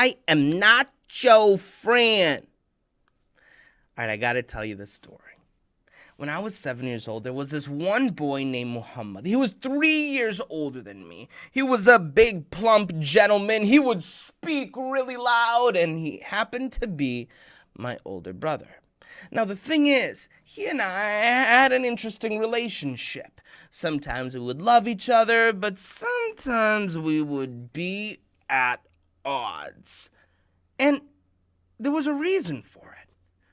I am not your friend. All right, I got to tell you this story. When I was 7 years old, there was this one boy named Muhammad. He was 3 years older than me. He was a big, plump gentleman. He would speak really loud, and he happened to be my older brother. Now, the thing is, he and I had an interesting relationship. Sometimes we would love each other, but sometimes we would be at odds. And there was a reason for it.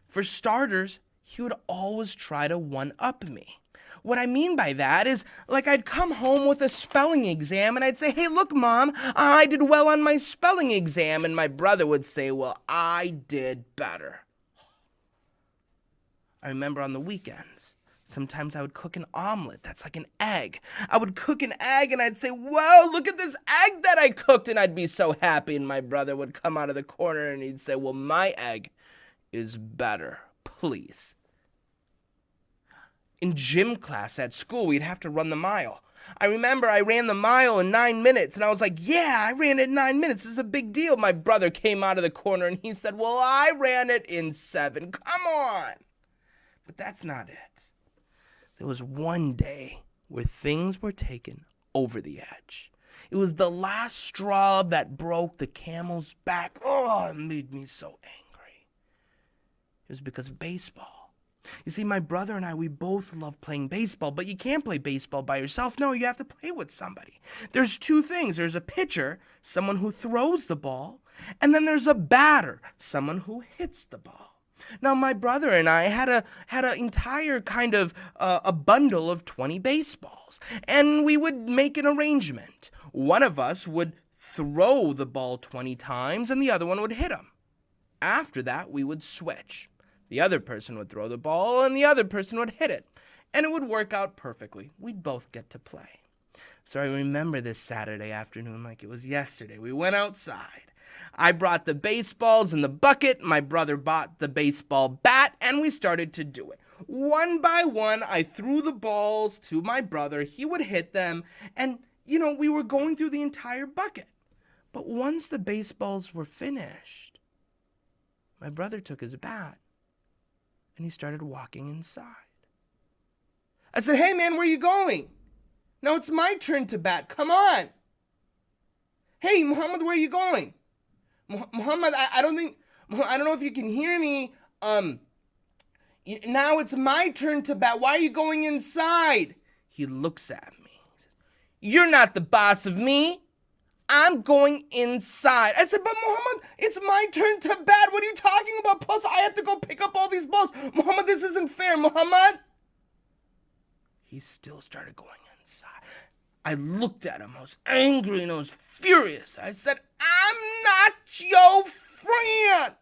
For starters, he would always try to one-up me. What I mean by that is, like, I'd come home with a spelling exam and I'd say, hey, look, Mom, I did well on my spelling exam. And my brother would say, well, I did better. I remember on the weekends, sometimes I would cook an omelet. That's like an egg. I would cook an egg and I'd say, whoa, look at this egg that I cooked. And I'd be so happy. And my brother would come out of the corner and he'd say, well, my egg is better. Please. In gym class at school, we'd have to run the mile. I remember I ran the mile in 9 minutes, and I was like, yeah, I ran it in 9 minutes. This is a big deal. My brother came out of the corner, and he said, well, I ran it in 7. Come on. But that's not it. There was one day where things were taken over the edge. It was the last straw that broke the camel's back. Oh, it made me so angry. It was because of baseball. You see, my brother and I, we both love playing baseball, but you can't play baseball by yourself. No, you have to play with somebody. There's two things. There's a pitcher, someone who throws the ball, and then there's a batter, someone who hits the ball. Now, my brother and I had an entire kind of a bundle of 20 baseballs, and we would make an arrangement. One of us would throw the ball 20 times, and the other one would hit him. After that, we would switch. The other person would throw the ball, and the other person would hit it. And it would work out perfectly. We'd both get to play. So I remember this Saturday afternoon like it was yesterday. We went outside. I brought the baseballs in the bucket. My brother bought the baseball bat, and we started to do it. One by one, I threw the balls to my brother. He would hit them, and, we were going through the entire bucket. But once the baseballs were finished, my brother took his bat, and he started walking inside. I said, hey, man, where are you going? Now it's my turn to bat. Come on. Hey, Muhammad, where are you going? Muhammad, I don't know if you can hear me. Now it's my turn to bat. Why are you going inside? He looks at me. He says, you're not the boss of me. I'm going inside. I said, but Muhammad, it's my turn to bat. What are you talking about? Plus, I have to go pick up all these balls. Muhammad, this isn't fair, Muhammad. He still started going inside. I looked at him. I was angry and I was furious. I said, I'm not your friend.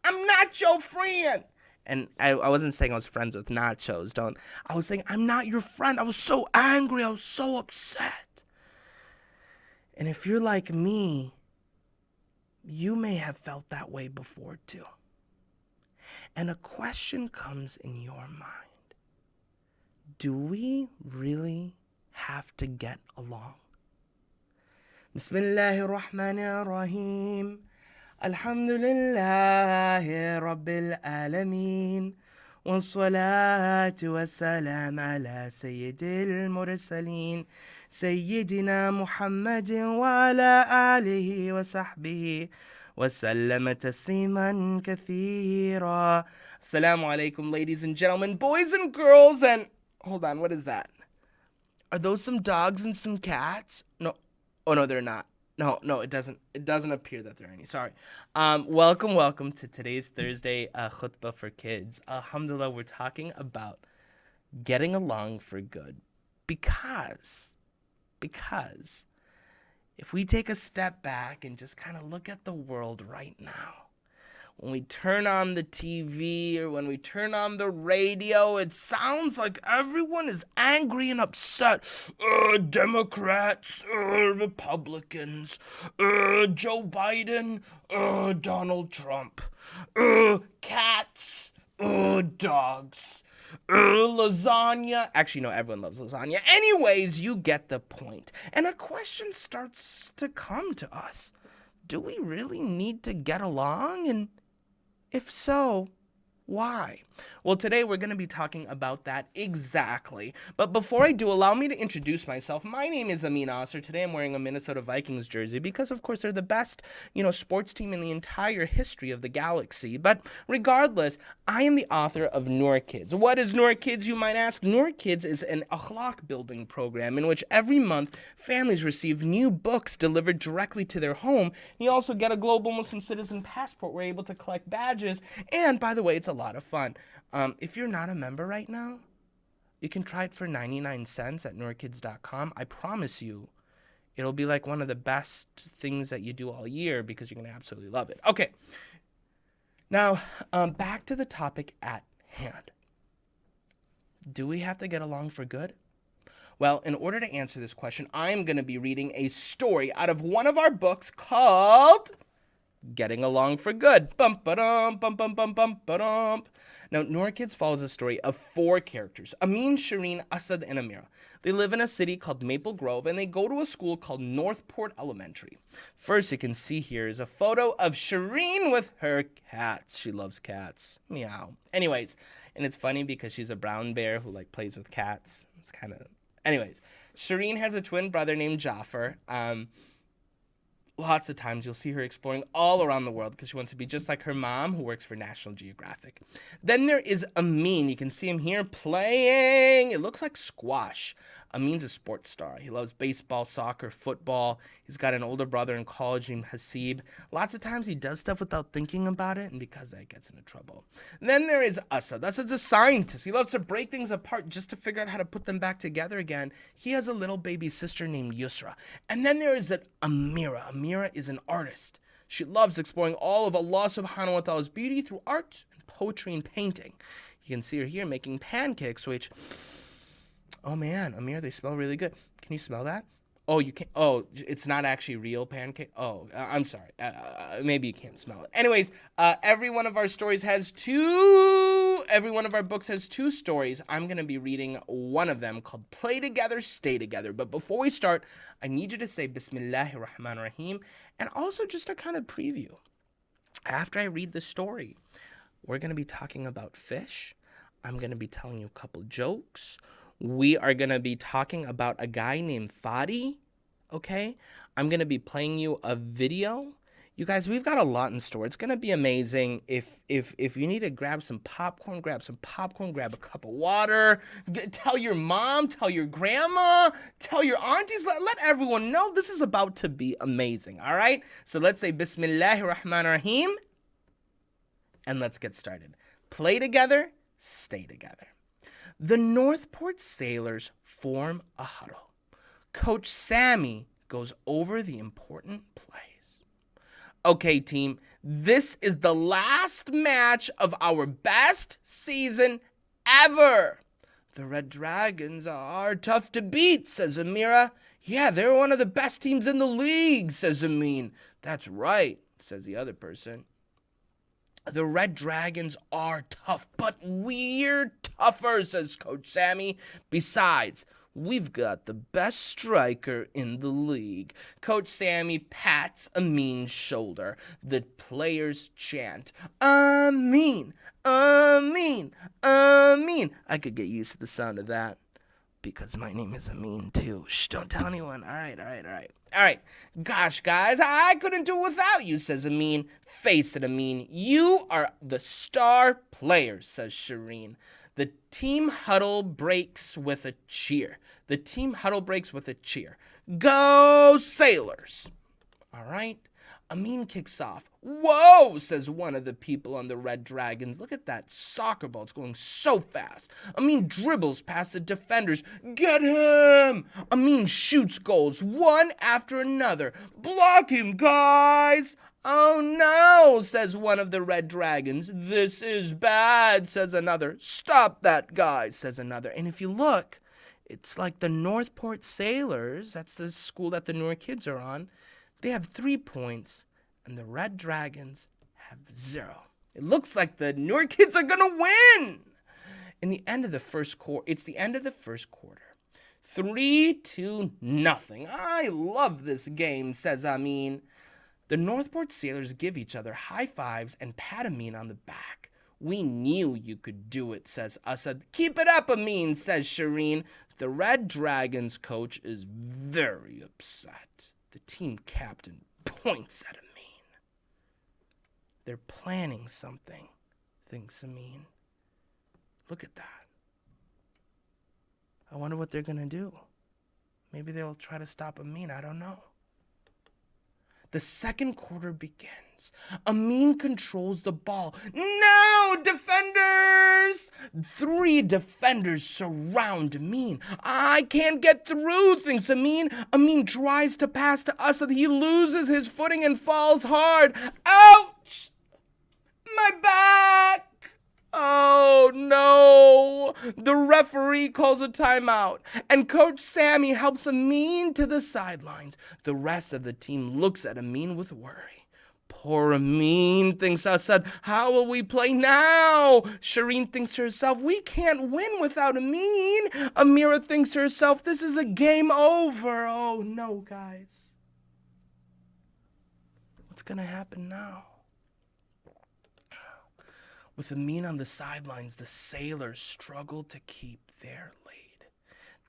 I'm not your friend. And I wasn't saying I was friends with nachos. I was saying, I'm not your friend. I was so angry. I was so upset. And if you're like me, you may have felt that way before too. And a question comes in your mind. Do we really have to get along? Bismillahirrahmanirrahim. Alhamdulillahi Rabbil Alameen. والصلاة والسلام على سيد المرسلين سيدنا محمد وعلى آله وصحبه وسلم تسليما كثيرا. Assalamu alaikum, ladies and gentlemen, boys and girls, and hold on, what is that? Are those some dogs and some cats? No. Oh no, they're not. No, it doesn't appear that there are any. Sorry. Welcome to today's Thursday Khutba for kids. Alhamdulillah, we're talking about getting along for good. Because if we take a step back and just kind of look at the world right now, when we turn on the TV or when we turn on the radio, it sounds like everyone is angry and upset. Democrats, Republicans, Joe Biden, Donald Trump, cats, dogs, lasagna. Actually, no, everyone loves lasagna. Anyways, you get the point. And a question starts to come to us. do we really need to get along? And if so, why? Well, today we're going to be talking about that exactly. But before I do, allow me to introduce myself. My name is Amin Asser. Today I'm wearing a Minnesota Vikings jersey because, of course, they're the best, sports team in the entire history of the galaxy. But regardless, I am the author of Noor Kids. What is Noor Kids, you might ask? Noor Kids is an akhlaq building program in which every month families receive new books delivered directly to their home. You also get a global Muslim citizen passport. We're able to collect badges. And by the way, it's a lot of fun. If you're not a member right now, you can try it for 99 cents at noorkids.com. I promise you, it'll be like one of the best things that you do all year because you're going to absolutely love it. Okay. Now, back to the topic at hand. Do we have to get along for good? Well, in order to answer this question, I'm going to be reading a story out of one of our books called Getting Along for Good. Bum ba-dum, bum bum bum bum ba-dum. Now, Noor Kids follows a story of 4 characters: Amin, Shireen, Asad, and Amira. They live in a city called Maple Grove, and they go to a school called Northport Elementary. First, you can see here is a photo of Shireen with her cats. She loves cats. Meow. Anyways, and it's funny because she's a brown bear who plays with cats. It's kind of... Anyways, Shireen has a twin brother named Jafar. Lots of times you'll see her exploring all around the world because she wants to be just like her mom, who works for National Geographic. Then there is Amin. You can see him here playing. It looks like squash. Amin's a sports star. He loves baseball, soccer, football. He's got an older brother in college named Hasib. Lots of times he does stuff without thinking about it, and because that gets into trouble. Then there is Asad. Asad's a scientist. He loves to break things apart just to figure out how to put them back together again. He has a little baby sister named Yusra. And then there is Amira. Amira is an artist. She loves exploring all of Allah subhanahu wa ta'ala's beauty through art and poetry and painting. You can see her here making pancakes, which... Oh man, Amir, they smell really good. Can you smell that? Oh, you can't. Oh, it's not actually real pancake. Oh, I'm sorry. Maybe you can't smell it. Anyways, every one of our stories has 2. Every one of our books has 2 stories. I'm going to be reading one of them called Play Together, Stay Together. But before we start, I need you to say Bismillahir Rahmanir Rahim, and also just a kind of preview. After I read the story, we're going to be talking about fish. I'm going to be telling you a couple jokes. We are going to be talking about a guy named Fadi, okay? I'm going to be playing you a video. You guys, we've got a lot in store. It's going to be amazing. If you need to grab some popcorn, grab a cup of water. Tell your mom, tell your grandma, tell your aunties. Let everyone know this is about to be amazing, all right? So let's say Bismillahir Rahmanir Rahim, and let's get started. Play together, stay together. The Northport Sailors form a huddle. Coach Sammy goes over the important plays. Okay, team, this is the last match of our best season ever. The Red Dragons are tough to beat, says Amira. Yeah, they're one of the best teams in the league, says Amin. That's right, says the other person. The Red Dragons are tough, but we're tougher, says Coach Sammy. Besides, we've got the best striker in the league. Coach Sammy pats Amin's shoulder. The players chant, Amin, Amin, Amin. I could get used to the sound of that because my name is Amin too. Shh, don't tell anyone. All right. Gosh, guys, I couldn't do it without you, says Amin. Face it, Amin. You are the star player, says Shireen. The team huddle breaks with a cheer. Go Sailors! All right. Amin kicks off. Whoa, says one of the people on the Red Dragons. Look at that soccer ball. It's going so fast. Amin dribbles past the defenders. Get him! Amin shoots goals one after another. Block him, guys! Oh no, says one of the Red Dragons. This is bad, says another. Stop that, guys, says another. And if you look, it's like the Northport Sailors. That's the school that the Noor Kids are on. They have 3 points, and the Red Dragons have 0. It looks like the Noor Kids are going to win. It's the end of the first quarter. 3-0. I love this game, says Amin. The Northport sailors give each other high fives and pat Amin on the back. We knew you could do it, says Asad. Keep it up, Amin, says Shireen. The Red Dragons coach is very upset. The team captain points at Amin. They're planning something, thinks Amin. Look at that. I wonder what they're going to do. Maybe they'll try to stop Amin. I don't know. The second quarter begins. Amin controls the ball. No, defenders! 3 defenders surround Amin. I can't get through, thinks Amin. Amin tries to pass to Asad. He loses his footing and falls hard. Ouch! My back! Oh no! The referee calls a timeout, and Coach Sammy helps Amin to the sidelines. The rest of the team looks at Amin with worry. Poor Amin, thinks Asad. How will we play now? Shireen thinks to herself, we can't win without Amin. Amira thinks to herself, this is a game over. Oh no, guys. What's gonna happen now? With Amin on the sidelines, the sailors struggle to keep their lead.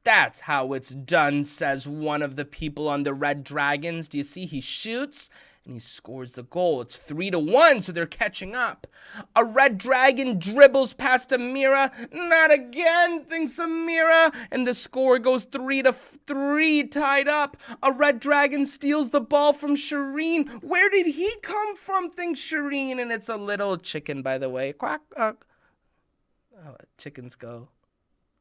That's how it's done, says one of the people on the Red Dragons. Do you see? He shoots and he scores the goal. It's 3-1, so they're catching up. A Red Dragon dribbles past Amira. Not again, thinks Amira. And the score goes 3-3, tied up. A Red Dragon steals the ball from Shireen. Where did he come from, thinks Shireen. And it's a little chicken, by the way. Quack, quack. Oh, chickens go.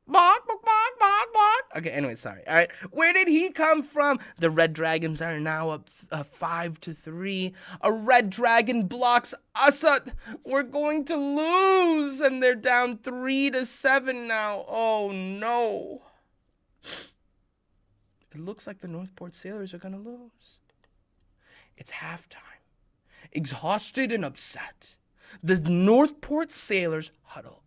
Bark, bark, bark, bark, bark. Okay, anyway, sorry. All right. Where did he come from? The Red Dragons are now up 5-3. A Red Dragon blocks Asad. We're going to lose. And they're down 3-7 now. Oh, no. It looks like the Northport Sailors are going to lose. It's halftime. Exhausted and upset, the Northport Sailors huddle.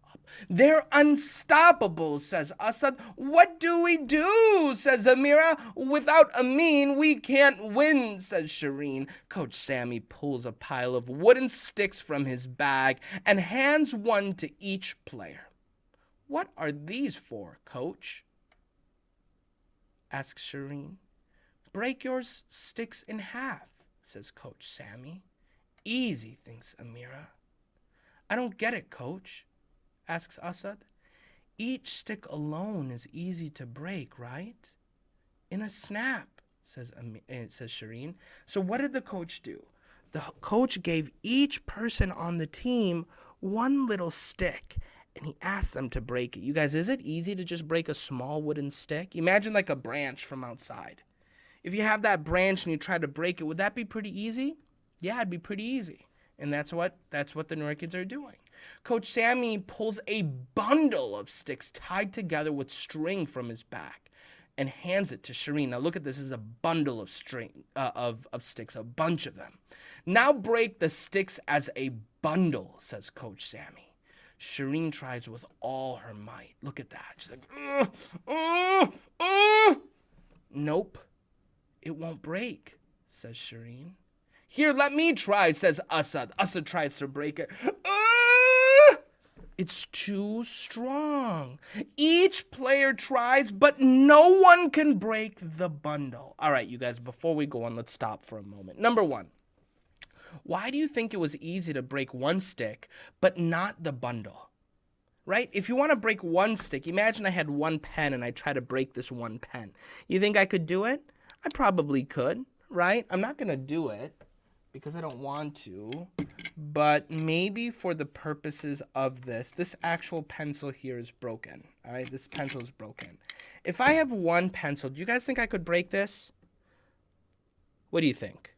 They're unstoppable, says Asad. What do we do, says Amira. Without Amin, we can't win, says Shireen. Coach Sammy pulls a pile of wooden sticks from his bag and hands one to each player. What are these for, Coach? asks Shireen. Break your sticks in half, says Coach Sammy. Easy, thinks Amira. I don't get it, Coach, asks Asad. Each stick alone is easy to break, right? In a snap, says Shireen. So what did the coach do? The coach gave each person on the team one little stick, and he asked them to break it. You guys, is it easy to just break a small wooden stick? Imagine like a branch from outside. If you have that branch and you try to break it, would that be pretty easy? Yeah, it'd be pretty easy. And that's what the Noor Kids are doing. Coach Sammy pulls a bundle of sticks tied together with string from his back and hands it to Shireen. Now look at this. This is a bundle of string of sticks, a bunch of them. Now break the sticks as a bundle, says Coach Sammy. Shireen tries with all her might. Look at that. She's like, Nope, it won't break, says Shireen. Here, let me try, says Asad. Asad tries to break it. It's too strong. Each player tries, but no one can break the bundle. All right, you guys, before we go on, let's stop for a moment. Number one, why do you think it was easy to break one stick, but not the bundle? Right? If you want to break one stick, imagine I had one pen and I try to break this one pen. You think I could do it? I probably could, right? I'm not going to do it because I don't want to, but maybe for the purposes of this actual pencil here is broken, all right? This pencil is broken. If I have one pencil, do you guys think I could break this? What do you think?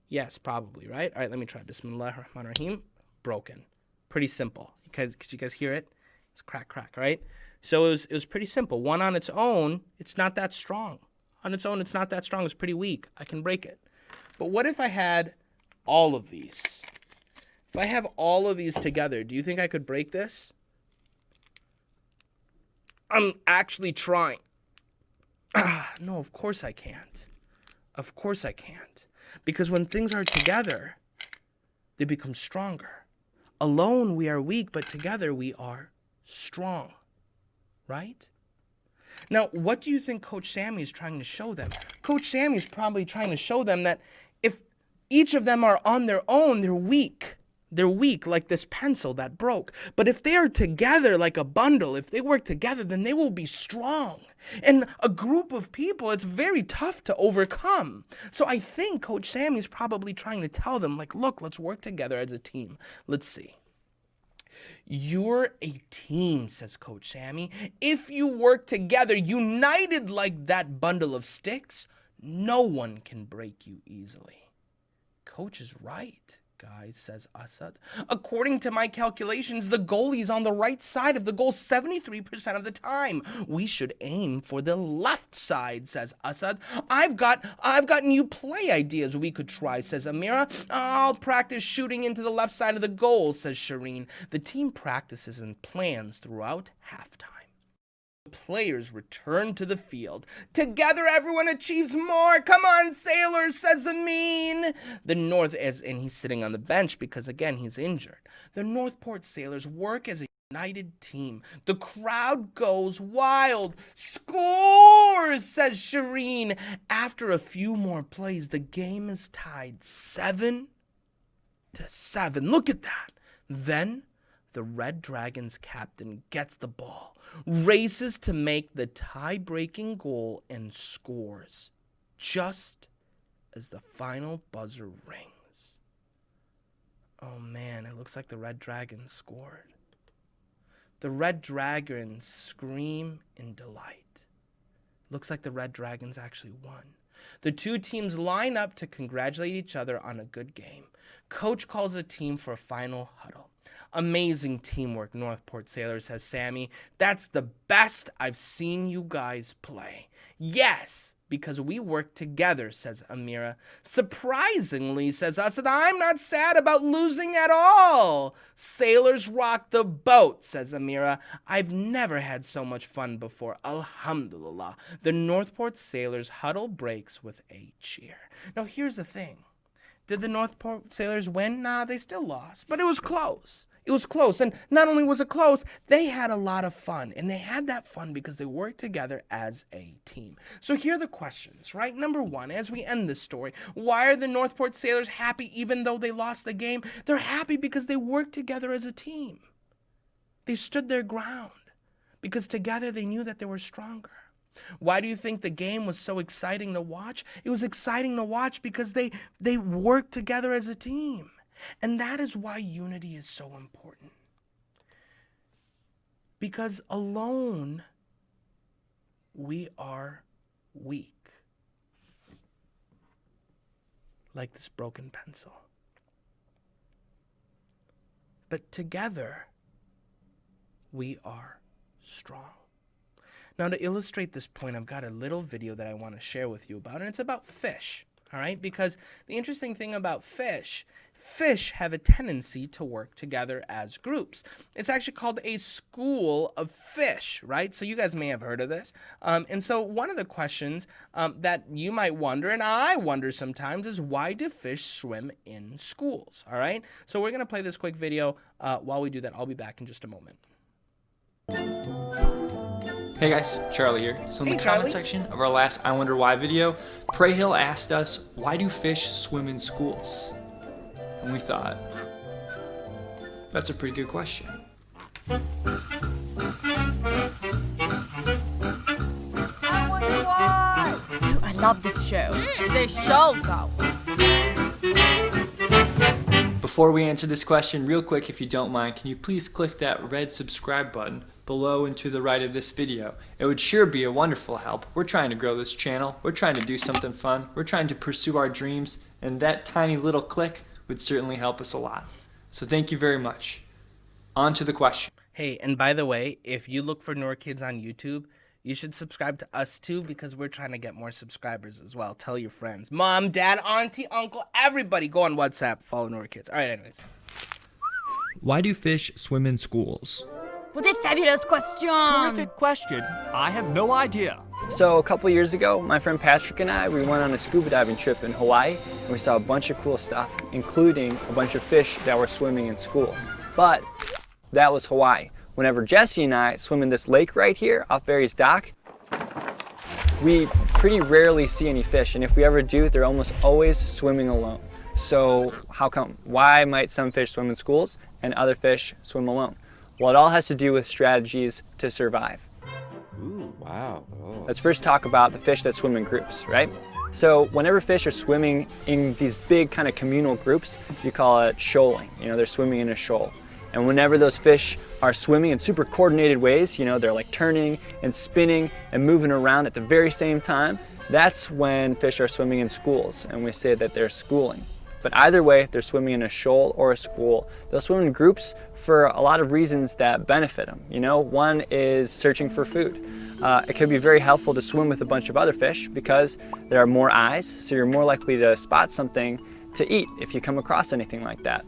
Yes, probably, right? All right, let me try. Bismillahirrahmanirrahim. Broken. Pretty simple. Could you guys hear it? It's crack, crack, right? So it was pretty simple. One on its own, it's not that strong. On its own, it's not that strong. It's pretty weak. I can break it. But what if I had all of these? If I have all of these together, do you think I could break this? I'm actually trying. No, of course I can't. Of course I can't. Because when things are together, they become stronger. Alone we are weak, but together we are strong, right? Now, what do you think Coach Sammy is trying to show them? Coach Sammy is probably trying to show them that if each of them are on their own, they're weak. They're weak like this pencil that broke. But if they are together like a bundle, if they work together, then they will be strong. And a group of people, it's very tough to overcome. So I think Coach Sammy is probably trying to tell them, like, look, let's work together as a team. Let's see. You're a team, says Coach Sammy. If you work together, united like that bundle of sticks, no one can break you easily. Coach is right, guys, says Asad. According to my calculations, the goalie's on the right side of the goal 73% of the time. We should aim for the left side, says Asad. I've got new play ideas we could try, says Amira. I'll practice shooting into the left side of the goal, says Shireen. The team practices and plans throughout halftime. Players return to the field. Together everyone achieves more. Come on, sailors, says Amin. And he's sitting on the bench because, again, he's injured. The Northport Sailors work as a united team. The crowd goes wild. Scores, says Shireen. After a few more plays, the game is tied 7-7. Look at that. Then the Red Dragons captain gets the ball, races to make the tie-breaking goal, and scores just as the final buzzer rings. Oh man, it looks like the Red Dragons scored. The Red Dragons scream in delight. Looks like the Red Dragons actually won. The two teams line up to congratulate each other on a good game. Coach calls the team for a final huddle. Amazing teamwork, Northport Sailors, says Sammy. That's the best I've seen you guys play. Yes, because we work together, says Amira. Surprisingly, says Asad, I'm not sad about losing at all. Sailors rock the boat, says Amira. I've never had so much fun before. Alhamdulillah. The Northport Sailors huddle breaks with a cheer. Now, here's the thing. Did the Northport Sailors win? Nah, they still lost, but it was close. It was close, and not only was it close, they had a lot of fun, and they had that fun because they worked together as a team. So here are the questions, right? Number one, as we end this story, why are the Northport Sailors happy even though they lost the game? They're happy because they worked together as a team. They stood their ground because together they knew that they were stronger. Why do you think the game was so exciting to watch? It was exciting to watch because they worked together as a team. And that is why unity is so important. Because alone, we are weak. Like this broken pencil. But together, we are strong. Now, to illustrate this point, I've got a little video that I want to share with you about, and it's about fish. All right, because the interesting thing about fish have a tendency to work together as groups. It's actually called a school of fish, right? So you guys may have heard of this. And so one of the questions that you might wonder, and I wonder sometimes, is why do fish swim in schools? All right, so we're going to play this quick video. While we do that, I'll be back in just a moment. Hey guys, Charlie here. So in the comment section of our last I Wonder Why video, Pray Hill asked us, why do fish swim in schools? And we thought, that's a pretty good question. I wonder why! Oh, I love this show. This show, though. Before we answer this question, real quick, if you don't mind, can you please click that red subscribe button below and to the right of this video? It would sure be a wonderful help. We're trying to grow this channel. We're trying to do something fun. We're trying to pursue our dreams, and that tiny little click would certainly help us a lot. So thank you very much. On to the question. Hey, and by the way, if you look for Noor Kids on YouTube, you should subscribe to us too, because we're trying to get more subscribers as well. Tell your friends. Mom, dad, auntie, uncle, everybody go on WhatsApp, follow Noor Kids. All right, anyways. Why do fish swim in schools? What a fabulous question! Terrific question. I have no idea. So a couple years ago, my friend Patrick and I, we went on a scuba diving trip in Hawaii, and we saw a bunch of cool stuff, including a bunch of fish that were swimming in schools. But that was Hawaii. Whenever Jesse and I swim in this lake right here off Barry's dock, we pretty rarely see any fish, and if we ever do, they're almost always swimming alone. So how come? Why might some fish swim in schools and other fish swim alone? Well, it all has to do with strategies to survive. Ooh, wow. Oh. Let's first talk about the fish that swim in groups, right? So whenever fish are swimming in these big kind of communal groups, you call it shoaling. They're swimming in a shoal. And whenever those fish are swimming in super coordinated ways, they're like turning and spinning and moving around at the very same time, that's when fish are swimming in schools, and we say that they're schooling. But either way, if they're swimming in a shoal or a school, they'll swim in groups for a lot of reasons that benefit them. One is searching for food. It can be very helpful to swim with a bunch of other fish because there are more eyes, so you're more likely to spot something to eat if you come across anything like that.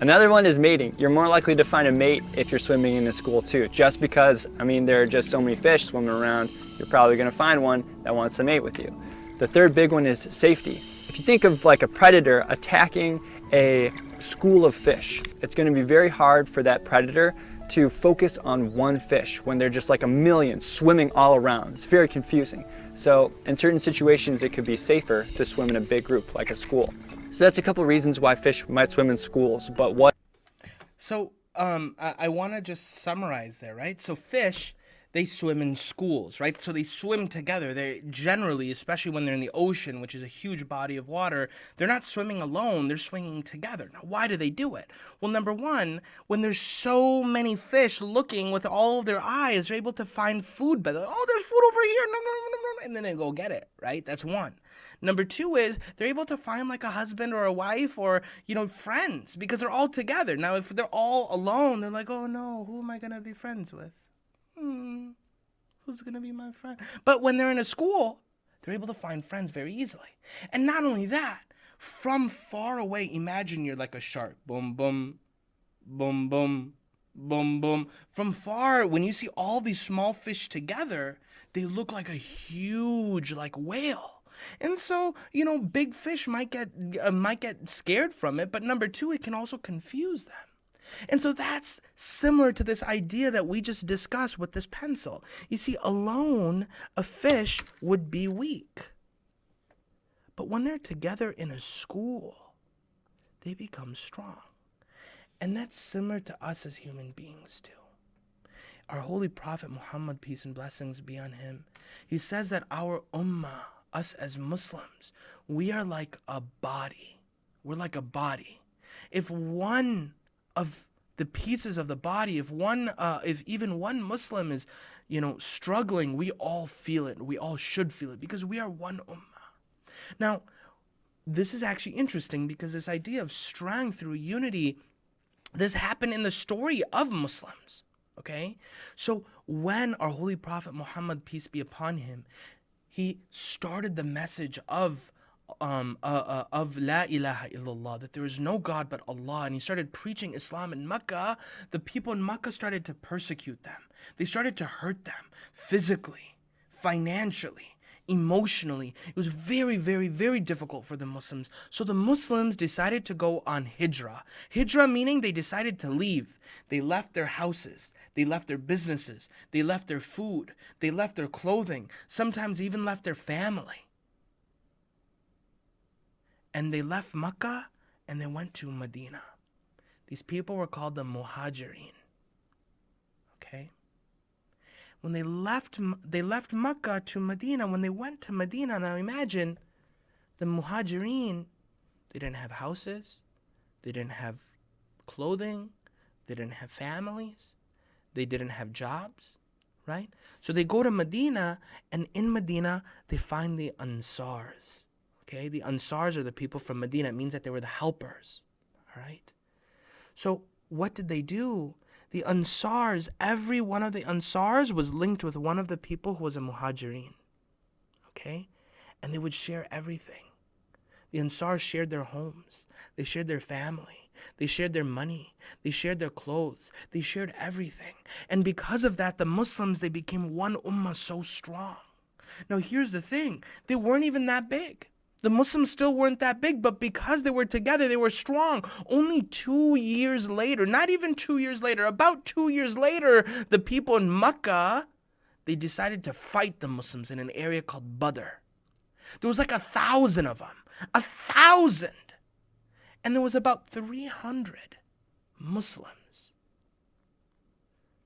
Another one is mating. You're more likely to find a mate if you're swimming in a school too. Just because, there are just so many fish swimming around, you're probably gonna find one that wants to mate with you. The third big one is safety. If you think of like a predator attacking a school of fish, it's gonna be very hard for that predator to focus on one fish when they're just like a million swimming all around. It's very confusing. So in certain situations, it could be safer to swim in a big group like a school. So that's a couple reasons why fish might swim in schools, but what? So I want to just summarize there, right? So fish, they swim in schools, right? So they swim together. They generally, especially when they're in the ocean, which is a huge body of water, they're not swimming alone, they're swimming together. Now, why do they do it? Well, number one, when there's so many fish looking with all of their eyes, they're able to find food better. Oh, there's food over here, no, no, no, no, no, and then they go get it, right? That's one. Number two is they're able to find like a husband or a wife or, friends because they're all together. Now, if they're all alone, they're like, oh no, who am I going to be friends with? Who's going to be my friend? But when they're in a school, they're able to find friends very easily. And not only that, from far away, imagine you're like a shark. Boom, boom, boom, boom, boom, boom. From far, when you see all these small fish together, they look like a huge like whale. And so, big fish might get scared from it, but number two, it can also confuse them. And so that's similar to this idea that we just discussed with this pencil. You see, alone, a fish would be weak. But when they're together in a school, they become strong. And that's similar to us as human beings too. Our holy prophet Muhammad, peace and blessings be on him, he says that our ummah, us as Muslims, we are like a body. We're like a body. If one of the pieces of the body, if even one Muslim is, struggling, we all feel it. We all should feel it because we are one ummah. Now, this is actually interesting because this idea of strength through unity, this happened in the story of Muslims. Okay? So when our holy prophet Muhammad, peace be upon him, he started the message of La ilaha illallah, that there is no God but Allah, and he started preaching Islam in Mecca. The people in Mecca started to persecute them. They started to hurt them physically, financially, emotionally. It was very, very, very difficult for the Muslims. So the Muslims decided to go on hijrah. Hijrah meaning they decided to leave. They left their houses. They left their businesses. They left their food. They left their clothing. Sometimes even left their family. And they left Mecca and they went to Medina. These people were called the Muhajirin. Okay? When they left Mecca to Medina, when they went to Medina, now imagine the Muhajirin, they didn't have houses, they didn't have clothing, they didn't have families, they didn't have jobs, right? So they go to Medina, and in Medina, they find the Ansars. Okay, the Ansars are the people from Medina. It means that they were the helpers, all right? So what did they do? The Ansars, every one of the Ansars was linked with one of the people who was a Muhajirin, okay? And they would share everything. The Ansars shared their homes. They shared their family. They shared their money. They shared their clothes. They shared everything. And because of that, the Muslims, they became one ummah so strong. Now, here's the thing. They weren't even that big. The Muslims still weren't that big, but because they were together, they were strong. Only 2 years later, not even 2 years later, about 2 years later, the people in Mecca, they decided to fight the Muslims in an area called Badr. There was like 1,000 of them. 1,000! And there was about 300 Muslims.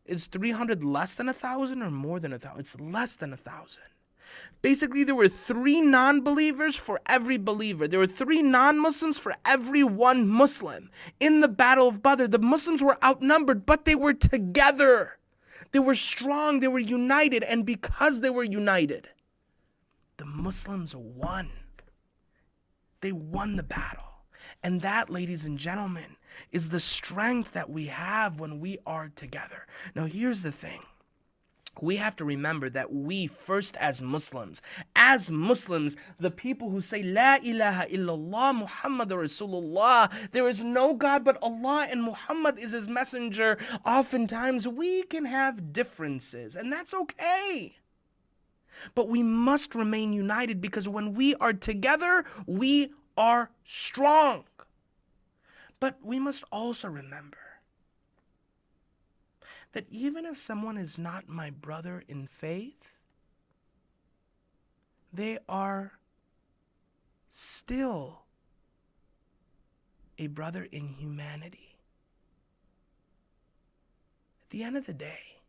Is 300 less than 1,000 or more than 1,000? It's less than 1,000. Basically, there were 3 non-believers for every believer. There were 3 non-Muslims for every 1 Muslim. In the Battle of Badr, the Muslims were outnumbered, but they were together. They were strong, they were united, and because they were united, the Muslims won. They won the battle. And that, ladies and gentlemen, is the strength that we have when we are together. Now, here's the thing. We have to remember that we first as Muslims, the people who say, La ilaha illallah Muhammadur Rasulullah, there is no God but Allah and Muhammad is his messenger, oftentimes we can have differences, and that's okay. But we must remain united because when we are together, we are strong. But we must also remember that even if someone is not my brother in faith, they are still a brother in humanity. At the end of the day,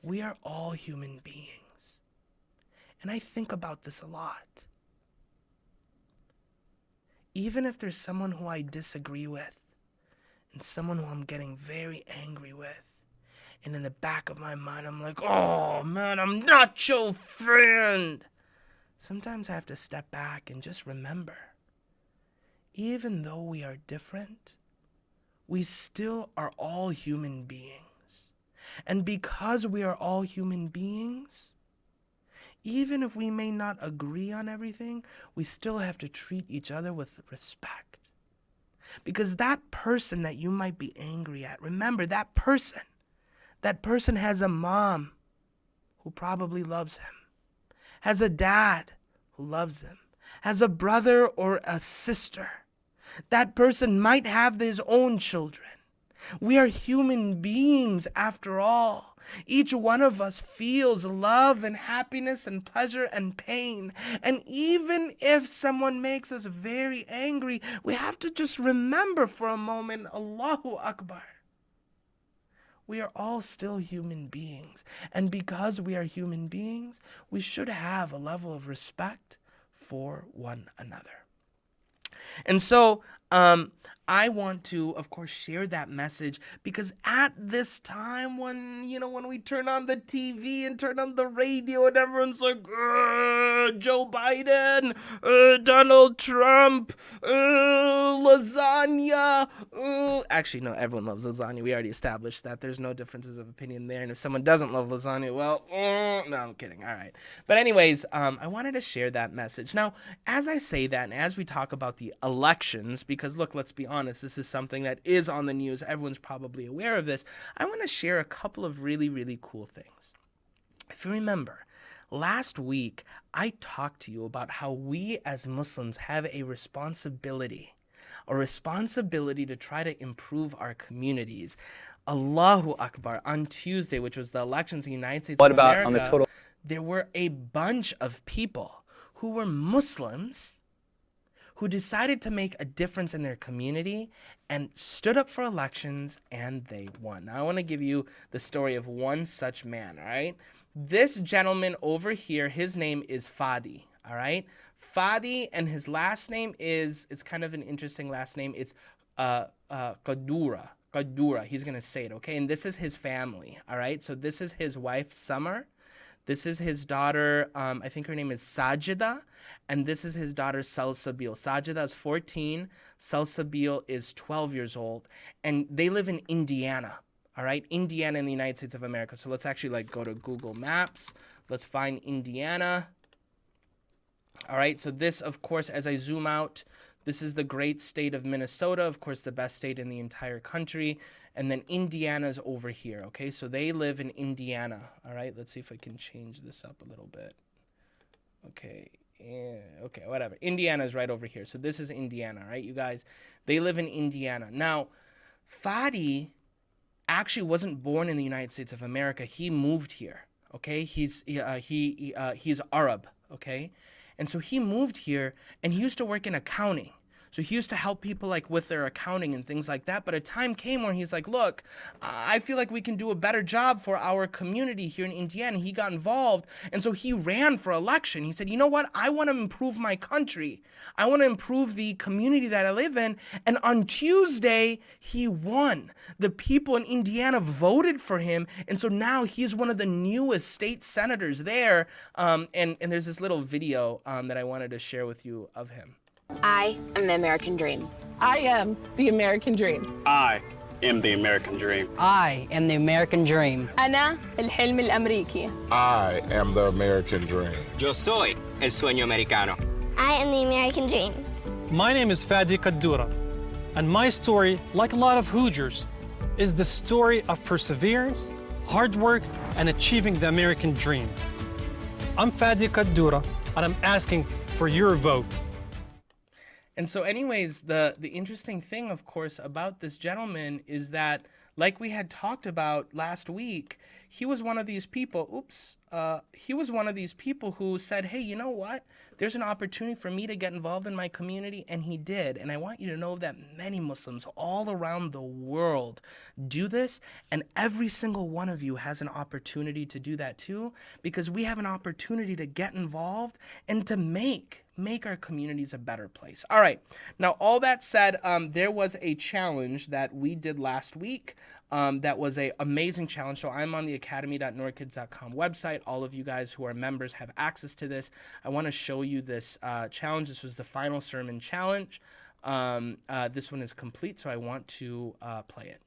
we are all human beings. And I think about this a lot. Even if there's someone who I disagree with, and someone who I'm getting very angry with, and in the back of my mind I'm like, oh man, I'm not your friend. Sometimes I have to step back and just remember, even though we are different, we still are all human beings. And because we are all human beings, even if we may not agree on everything, we still have to treat each other with respect. Because that person that you might be angry at, remember that person has a mom who probably loves him, has a dad who loves him, has a brother or a sister. That person might have his own children. We are human beings after all. Each one of us feels love and happiness and pleasure and pain. And even if someone makes us very angry, we have to just remember for a moment, Allahu Akbar. We are all still human beings. And because we are human beings, we should have a level of respect for one another. And so, I want to, of course, share that message because at this time when we turn on the TV and turn on the radio and everyone's like, Joe Biden, Donald Trump, lasagna. Actually, no, everyone loves lasagna. We already established that. There's no differences of opinion there. And if someone doesn't love lasagna, well, no, I'm kidding. All right. But anyways, I wanted to share that message. Now, as I say that and as we talk about the elections, because look, let's be honest, this is something that is on the news. Everyone's probably aware of this. I want to share a couple of really, really cool things. If you remember, last week, I talked to you about how we as Muslims have a responsibility to try to improve our communities. Allahu Akbar. On Tuesday, which was the elections in the United States of America, on the total? There were a bunch of people who were Muslims who decided to make a difference in their community and stood up for elections, and they won. Now, I want to give you the story of one such man, all right? This gentleman over here, his name is Fadi, all right? Fadi, and his last name it's kind of an interesting last name. It's Kadura. He's going to say it, okay? And this is his family, all right? So this is his wife, Summer. This is his daughter, I think her name is Sajida, and this is his daughter, Salsabil. Sajida is 14, Salsabil is 12 years old, and they live in Indiana, all right? Indiana in the United States of America. So let's actually go to Google Maps. Let's find Indiana. All right, so this, of course, as I zoom out, This is the great state of Minnesota, of course, the best state in the entire country. And then Indiana's over here, okay? So they live in Indiana, all right? Let's see if I can change this up a little bit. Okay, yeah, okay, whatever. Indiana's right over here. So this is Indiana, right, you guys? They live in Indiana. Now, Fadi actually wasn't born in the United States of America. He moved here, okay? He's Arab, okay? And so he moved here, and he used to work in accounting. So he used to help people like with their accounting and things like that. But a time came where he's like, look, I feel like we can do a better job for our community here in Indiana. He got involved. And so he ran for election. He said, you know what? I want to improve my country. I want to improve the community that I live in. And on Tuesday, he won. The people in Indiana voted for him. And so now he's one of the newest state senators there. And there's this little video that I wanted to share with you of him. I am the American dream. I am the American dream. I am the American dream. I am the American dream. أنا الحلم الأمريكي. I am the American dream. Yo soy el sueño americano. I am the American dream. My name is Fadi Kadura, and my story, like a lot of Hoosiers, is the story of perseverance, hard work, and achieving the American dream. I'm Fadi Kadura, and I'm asking for your vote. And so anyways, the interesting thing, of course, about this gentleman is that, like we had talked about last week, he was one of these people, he was one of these people who said, hey, you know what? There's an opportunity for me to get involved in my community, and he did. And I want you to know that many Muslims all around the world do this, and every single one of you has an opportunity to do that too, because we have an opportunity to get involved and to make our communities a better place. All right. Now, all that said, there was a challenge that we did last week. That was an amazing challenge. So I'm on the academy.noorkids.com website. All of you guys who are members have access to this. I want to show you this challenge. This was the final sermon challenge. This one is complete, so I want to play it.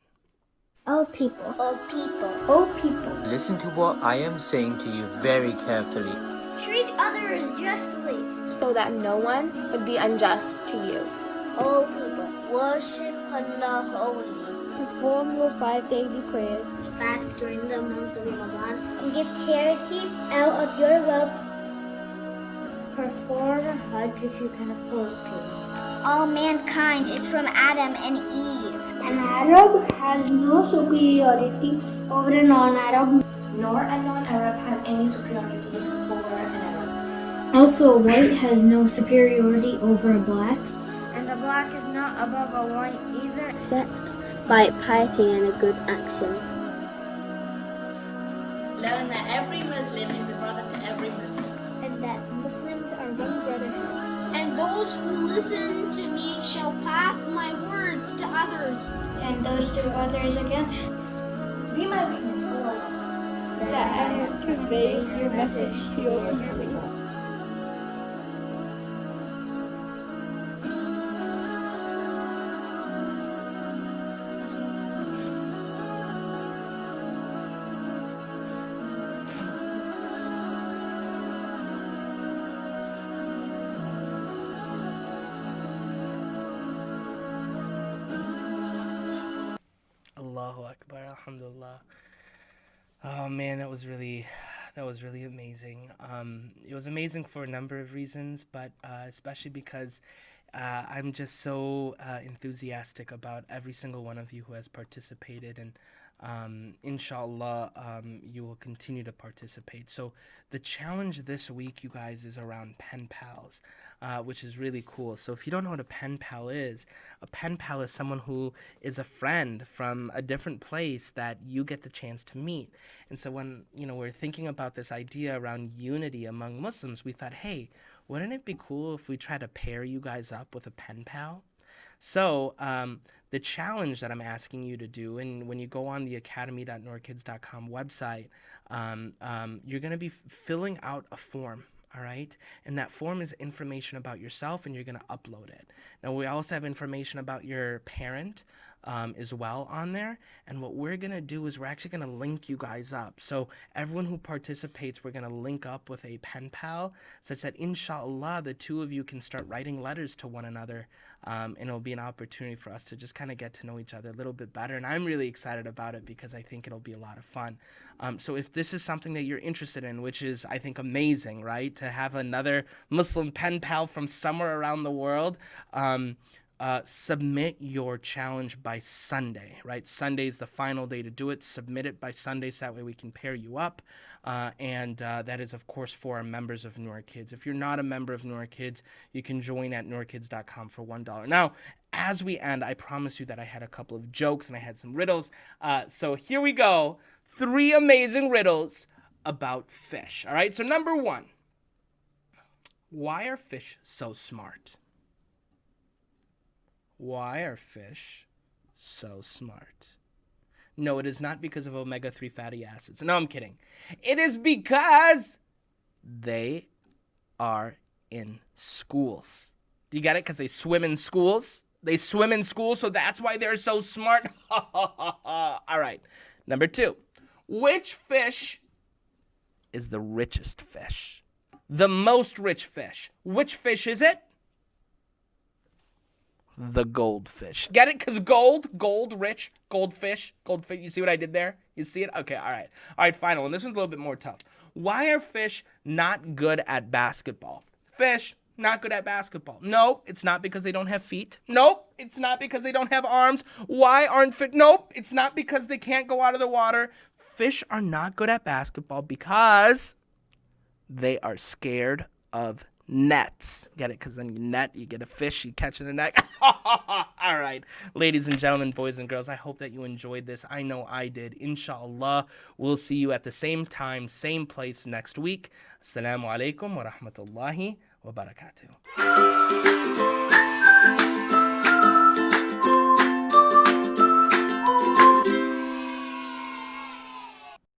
Oh people, oh people, oh people. Listen to what I am saying to you very carefully. Treat others justly, so that no one would be unjust to you. Oh people, worship Allah holy. Perform your 5 daily prayers. Fast during the month of Ramadan. And give charity out of your wealth. Perform a Hajj if you can afford to. All mankind is from Adam and Eve. An Arab has no superiority over a non-Arab. Nor a non-Arab has any superiority over an Arab. Also, a white has no superiority over a black. And a black is not above a white either. Except by piety and a good action. Learn that every Muslim is a brother to every Muslim. And that Muslims are one brotherhood. And those who listen to me shall pass my words to others. And those to others again. Be my witness, O Allah. That I convey your message to your people. Allahu Akbar, alhamdulillah. Oh man, that was really amazing. It was amazing for a number of reasons, but especially because I'm just so enthusiastic about every single one of you who has participated, and inshallah you will continue to participate. So the challenge this week, you guys, is around pen pals, which is really cool. So if you don't know what a pen pal is someone who is a friend from a different place that you get the chance to meet. And so when we're thinking about this idea around unity among Muslims, we thought, hey, wouldn't it be cool if we try to pair you guys up with a pen pal? So the challenge that I'm asking you to do, and when you go on the academy.noorkids.com website, you're going to be filling out a form. All right. And that form is information about yourself, and you're going to upload it. Now, we also have information about your parent. as well on there. And what we're going to do is we're actually going to link you guys up. So everyone who participates, we're going to link up with a pen pal such that inshallah the two of you can start writing letters to one another. And it'll be an opportunity for us to just kind of get to know each other a little bit better. And I'm really excited about it because I think it'll be a lot of fun. So if this is something that you're interested in, which is, I think, amazing, right? To have another Muslim pen pal from somewhere around the world, submit your challenge by Sunday, right? Sunday is the final day to do it. Submit it by Sunday so that way we can pair you up. And that is, of course, for our members of Noor Kids. If you're not a member of Noor Kids, you can join at noorkids.com for $1. Now, as we end, I promise you that I had a couple of jokes and I had some riddles. So here we go. 3 amazing riddles about fish. All right, so number 1. Why are fish so smart? Why are fish so smart? No, it is not because of omega-3 fatty acids. No, I'm kidding. It is because they are in schools. Do you get it? Because they swim in schools. They swim in schools, so that's why they're so smart. All right. Number 2. Which fish is the richest fish? The most rich fish. Which fish is it? The goldfish. Get it? Because gold, rich, goldfish. You see what I did there? You see it? Okay, all right. All right, final one. This one's a little bit more tough. Why are fish not good at basketball? Fish, not good at basketball. No, it's not because they don't have feet. Nope, it's not because they don't have arms. Why aren't fish? Nope, it's not because they can't go out of the water. Fish are not good at basketball because they are scared of nets. Get it? Because then you net, you get a fish, you catch in the net. All right, ladies and gentlemen, boys and girls, I hope that you enjoyed this. I know I did. Inshallah, we'll see you at the same time, same place next week. Assalamu alaikum wa rahmatullahi wa barakatuh.